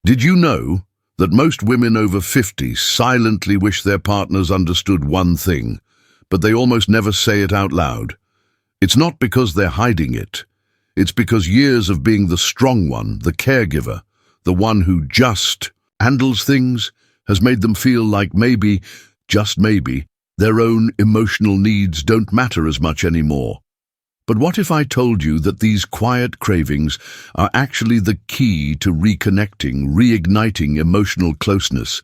Did you know that most women over 50 silently wish their partners understood one thing, but they almost never say it out loud? It's not because they're hiding it. It's because years of being the strong one, the caregiver, the one who just handles things, has made them feel like maybe, just maybe, their own emotional needs don't matter as much anymore. But what if I told you that these quiet cravings are actually the key to reconnecting, reigniting emotional closeness,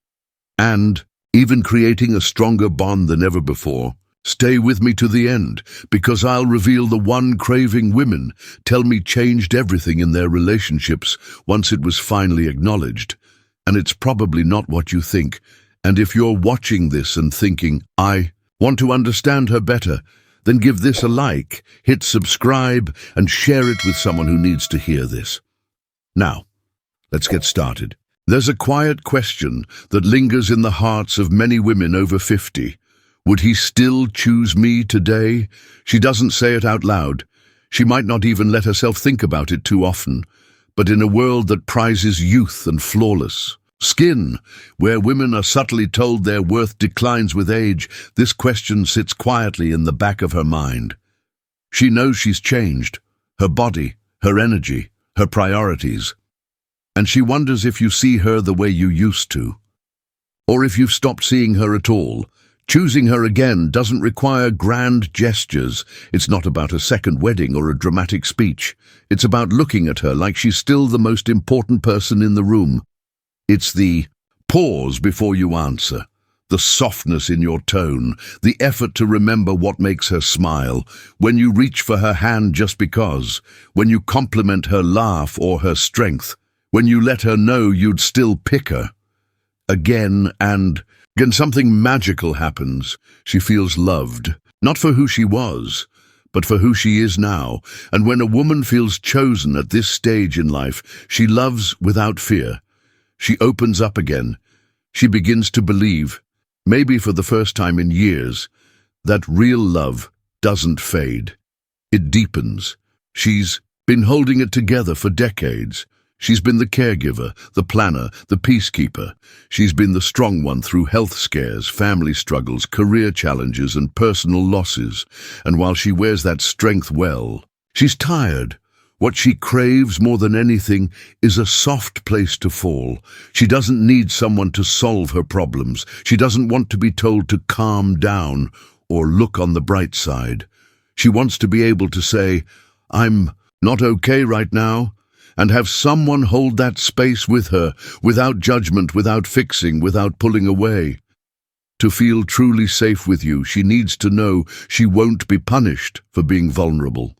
and even creating a stronger bond than ever before? Stay with me to the end, because I'll reveal the one craving women tell me changed everything in their relationships once it was finally acknowledged. And it's probably not what you think. And if you're watching this and thinking, I want to understand her better, then give this a like, hit subscribe, and share it with someone who needs to hear this. Now, let's get started. There's a quiet question that lingers in the hearts of many women over 50. Would he still choose me today? She doesn't say it out loud. She might not even let herself think about it too often. But in a world that prizes youth and flawless skin, where women are subtly told their worth declines with age, this question sits quietly in the back of her mind. She knows she's changed, her body, her energy, her priorities. And she wonders if you see her the way you used to, or if you've stopped seeing her at all. Choosing her again doesn't require grand gestures. It's not about a second wedding or a dramatic speech. It's about looking at her like she's still the most important person in the room. It's the pause before you answer, the softness in your tone, the effort to remember what makes her smile, when you reach for her hand just because, when you compliment her laugh or her strength, when you let her know you'd still pick her. Again and again, something magical happens. She feels loved, not for who she was, but for who she is now. And when a woman feels chosen at this stage in life, she loves without fear. She opens up again. She begins to believe, maybe for the first time in years, that real love doesn't fade. It deepens. She's been holding it together for decades. She's been the caregiver, the planner, the peacekeeper. She's been the strong one through health scares, family struggles, career challenges, and personal losses. And while she wears that strength well, she's tired. What she craves more than anything is a soft place to fall. She doesn't need someone to solve her problems. She doesn't want to be told to calm down or look on the bright side. She wants to be able to say, I'm not okay right now, and have someone hold that space with her, without judgment, without fixing, without pulling away. To feel truly safe with you, she needs to know she won't be punished for being vulnerable.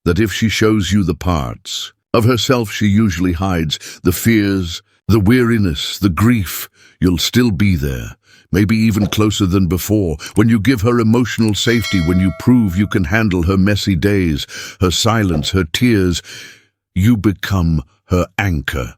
That if she shows you the parts of herself she usually hides, the fears, the weariness, the grief, you'll still be there, maybe even closer than before. When you give her emotional safety, when you prove you can handle her messy days, her silence, her tears, you become her anchor.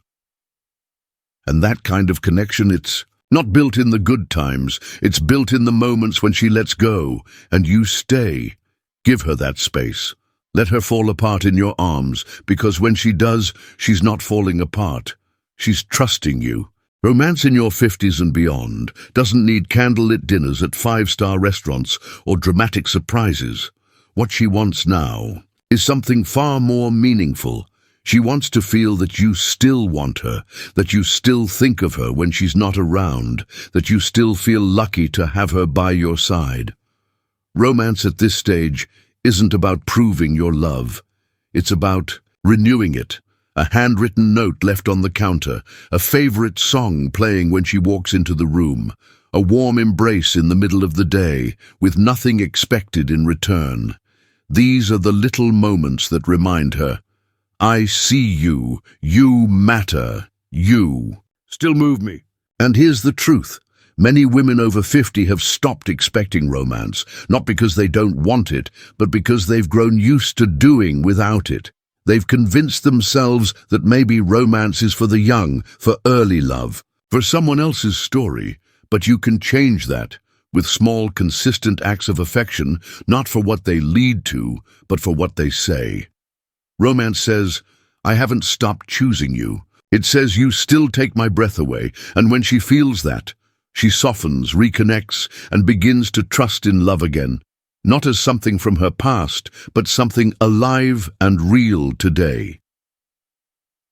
And that kind of connection, it's not built in the good times. It's built in the moments when she lets go, and you stay. Give her that space. Let her fall apart in your arms, because when she does, she's not falling apart. She's trusting you. Romance in your 50s and beyond doesn't need candlelit dinners at five-star restaurants or dramatic surprises. What she wants now is something far more meaningful. She wants to feel that you still want her, that you still think of her when she's not around, that you still feel lucky to have her by your side. Romance at this stage isn't about proving your love. It's about renewing it. A handwritten note left on the counter, a favorite song playing when she walks into the room, a warm embrace in the middle of the day, with nothing expected in return. These are the little moments that remind her, I see you, you matter, you still move me. And here's the truth. Many women over 50 have stopped expecting romance, not because they don't want it, but because they've grown used to doing without it. They've convinced themselves that maybe romance is for the young, for early love, for someone else's story. But you can change that with small, consistent acts of affection, not for what they lead to, but for what they say. Romance says, I haven't stopped choosing you, It says, "You still take my breath away," and when she feels that, she softens, reconnects, and begins to trust in love again, not as something from her past, but something alive and real today.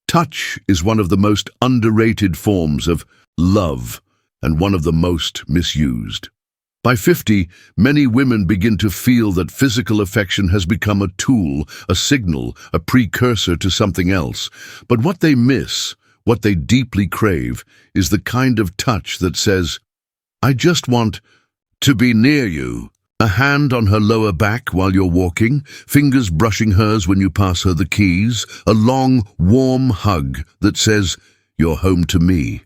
Touch is one of the most underrated forms of love and one of the most misused. By 50, many women begin to feel that physical affection has become a tool, a signal, a precursor to something else. But what they miss, what they deeply crave, is the kind of touch that says, "I just want to be near you." A hand on her lower back while you're walking, fingers brushing hers when you pass her the keys, a long, warm hug that says, "You're home to me."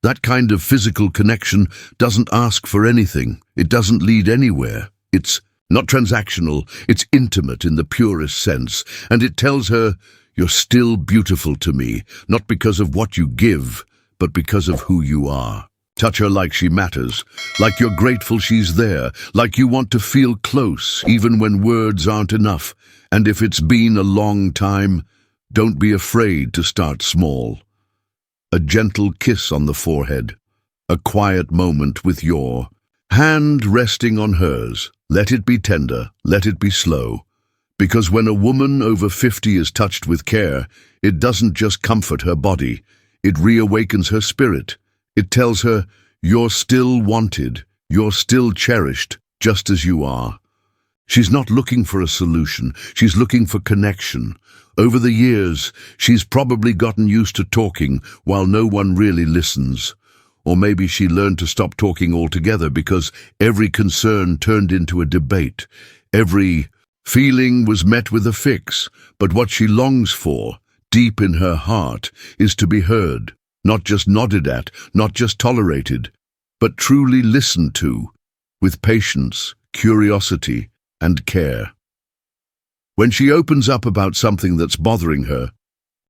That kind of physical connection doesn't ask for anything. It doesn't lead anywhere. It's not transactional. It's intimate in the purest sense. And it tells her, "You're still beautiful to me, not because of what you give, but because of who you are." Touch her like she matters, like you're grateful she's there, like you want to feel close, even when words aren't enough. And if it's been a long time, don't be afraid to start small. A gentle kiss on the forehead, a quiet moment with your hand resting on hers. Let it be tender, let it be slow. Because when a woman over 50 is touched with care, it doesn't just comfort her body, it reawakens her spirit. It tells her, "You're still wanted, you're still cherished, just as you are." She's not looking for a solution, she's looking for connection. Over the years, she's probably gotten used to talking while no one really listens. Or maybe she learned to stop talking altogether because every concern turned into a debate. Every feeling was met with a fix. But what she longs for, deep in her heart, is to be heard. Not just nodded at, not just tolerated, but truly listened to, with patience, curiosity, and care. When she opens up about something that's bothering her,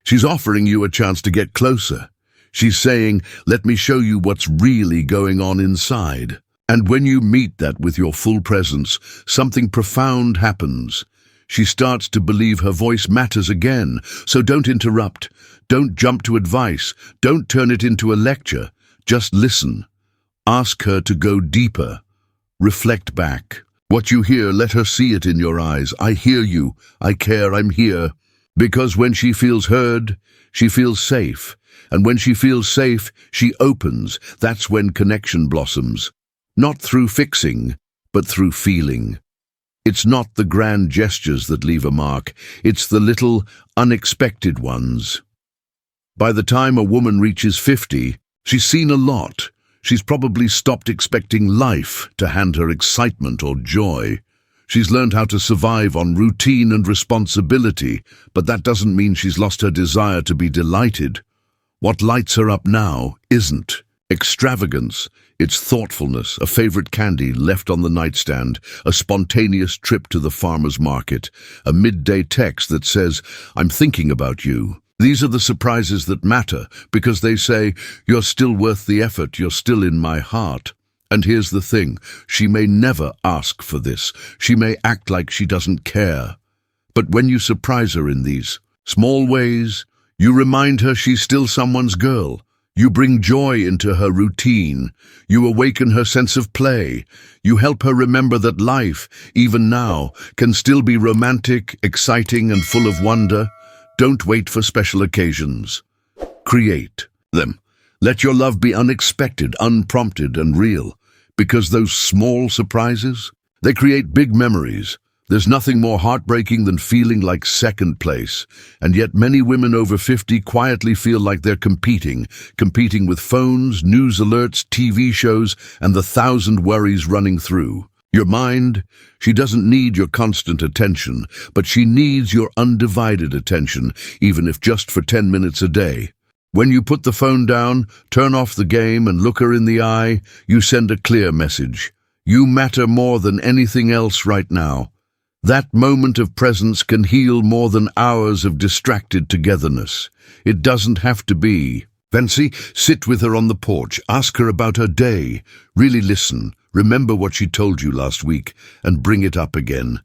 she's offering you a chance to get closer. She's saying, "Let me show you what's really going on inside." And when you meet that with your full presence, something profound happens. She starts to believe her voice matters again. So don't interrupt. Don't jump to advice. Don't turn it into a lecture. Just listen. Ask her to go deeper. Reflect back. What you hear, let her see it in your eyes. "I hear you. I care. I'm here." Because when she feels heard, she feels safe. And when she feels safe, she opens. That's when connection blossoms. Not through fixing, but through feeling. It's not the grand gestures that leave a mark. It's the little, unexpected ones. By the time a woman reaches 50, she's seen a lot. She's probably stopped expecting life to hand her excitement or joy. She's learned how to survive on routine and responsibility, but that doesn't mean she's lost her desire to be delighted. What lights her up now isn't extravagance. It's thoughtfulness, a favorite candy left on the nightstand, a spontaneous trip to the farmer's market, a midday text that says, "I'm thinking about you." These are the surprises that matter, because they say, "You're still worth the effort, you're still in my heart." And here's the thing, she may never ask for this. She may act like she doesn't care. But when you surprise her in these small ways, you remind her she's still someone's girl. You bring joy into her routine. You awaken her sense of play. You help her remember that life, even now, can still be romantic, exciting, and full of wonder. Don't wait for special occasions. Create them. Let your love be unexpected, unprompted, and real. Because those small surprises, they create big memories. There's nothing more heartbreaking than feeling like second place. And yet many women over 50 quietly feel like they're competing with phones, news alerts, TV shows, and the 1,000 worries running through. Your mind, she doesn't need your constant attention, but she needs your undivided attention, even if just for 10 minutes a day. When you put the phone down, turn off the game, and look her in the eye, you send a clear message. You matter more than anything else right now. That moment of presence can heal more than hours of distracted togetherness. It doesn't have to be. Fancy, sit with her on the porch, ask her about her day. Really listen, remember what she told you last week, and bring it up again.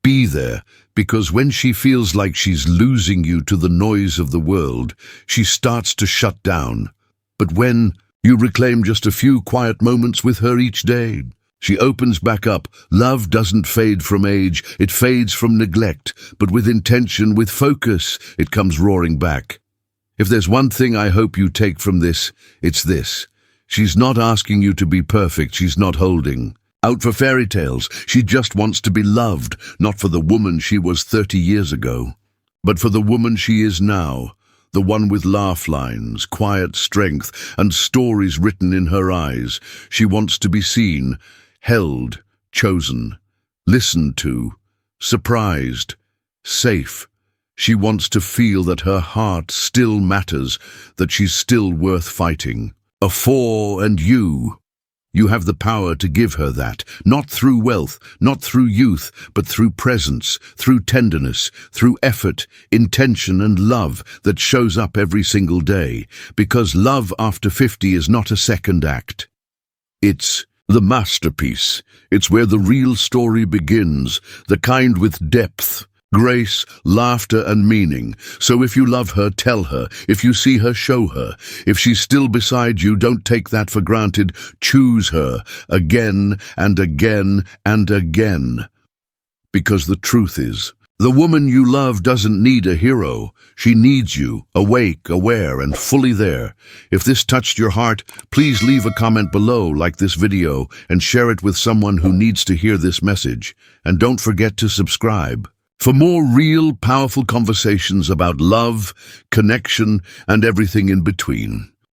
Be there, because when she feels like she's losing you to the noise of the world, she starts to shut down. But when you reclaim just a few quiet moments with her each day, she opens back up. Love doesn't fade from age, it fades from neglect, but with intention, with focus, it comes roaring back. If there's one thing I hope you take from this, it's this. She's not asking you to be perfect, she's not holding out for fairy tales. She just wants to be loved, not for the woman she was 30 years ago, but for the woman she is now, the one with laugh lines, quiet strength, and stories written in her eyes. She wants to be seen, held, chosen, listened to, surprised, safe. She wants to feel that her heart still matters, that she's still worth fighting. And you have the power to give her that, not through wealth, not through youth, but through presence, through tenderness, through effort, intention and love that shows up every single day. Because love after 50 is not a second act. It's the masterpiece. It's where the real story begins, the kind with depth, grace, laughter and meaning. So if you love her, tell her. If you see her, show her. If she's still beside you, don't take that for granted. Choose her again and again and again. Because the truth is, the woman you love doesn't need a hero. She needs you, awake, aware, and fully there. If this touched your heart, please leave a comment below, like this video, and share it with someone who needs to hear this message. And don't forget to subscribe for more real, powerful conversations about love, connection, and everything in between.